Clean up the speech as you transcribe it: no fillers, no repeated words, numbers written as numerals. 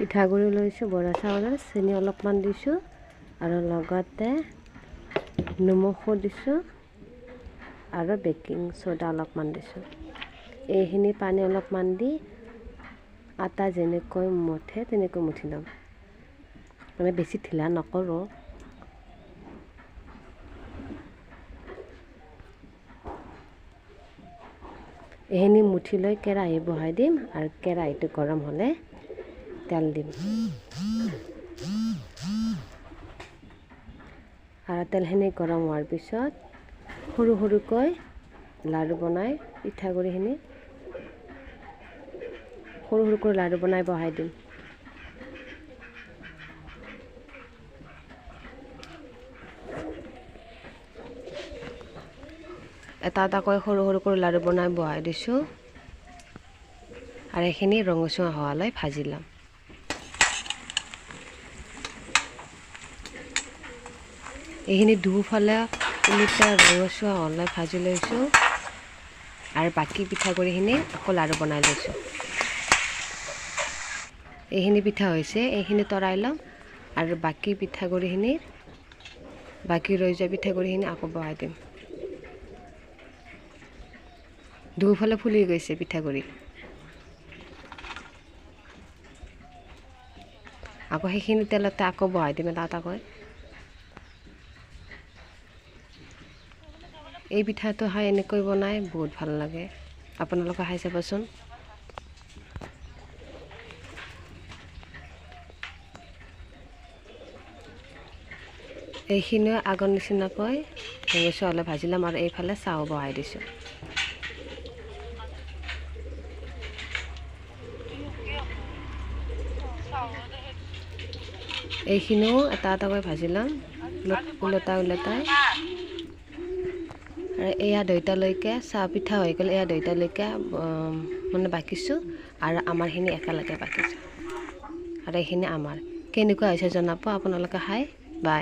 পিঠাগুড়ি লৈছোঁ, বৰা চাউলৰ চেনি অলপমান দিছোঁ আৰু লগতে নিমখো দিছোঁ আৰু বেকিং সোডা অলপমান দিছোঁ। এইখিনি পানী অলপমান দি আটা যেনেকৈ মঠে তেনেকৈ মঠি ল'ম। মানে বেছি ঢিলা নকৰোঁ। এইখিনি মুঠি লৈ কেৰাহী বহাই দিম আৰু কেৰাহীটো গৰম হ'লে তেল দিম। আৰু তেলখিনি গৰম হোৱাৰ পিছত সৰু সৰুকৈ লাড়ু বনাই পিঠাগুড়িখিনি সৰু সৰুকৈ লাড়ু বনাই বহাই দিম। এটা এটাকৈ সৰু সৰুকৈ লাড়ু বনাই বহাই দিছোঁ আৰু এইখিনি ৰঙচুৱা হোৱালৈ ভাজি ল'ম। এইখিনি দুফালে উলটা ৰঙচুৱা হ'লে ভাজি লৈছোঁ আৰু বাকী পিঠাগুড়িখিনি আকৌ লাড়ু বনাই লৈছোঁ। এইখিনি পিঠা হৈছে, এইখিনি তৰাই ল'ম আৰু বাকী পিঠাগুড়িখিনিৰ বাকী ৰৈ যোৱা পিঠাগুড়িখিনি আকৌ বহাই দিম। দুফালে ফুলি গৈছে পিঠাগুড়ি। আকৌ সেইখিনি তেলতে আকৌ বহাই দিম এটা এটাকৈ। এই পিঠাটো খাই এনেকৈ বনাই বহুত ভাল লাগে, আপোনালোকে খাই চাবচোন। এইখিনিও আগৰ নিচিনাকৈ ৰঙচুৱা হ'লে ভাজি ল'ম আৰু এইফালে চাহো বহাই দিছোঁ। এইখিনিও এটা এটাকৈ ভাজি ল'ম ওলটাই ওলটাই। আৰু এয়া দুইটালৈকে চাহ পিঠা হৈ গ'ল, এয়া দুইটালৈকে মানে বাকিছোঁ আৰু আমাৰখিনি একেলগে বাকিছোঁ আৰু এইখিনি আমাৰ। কেনেকুৱা হৈছে জনাব আপোনালোকে খাই। বাই।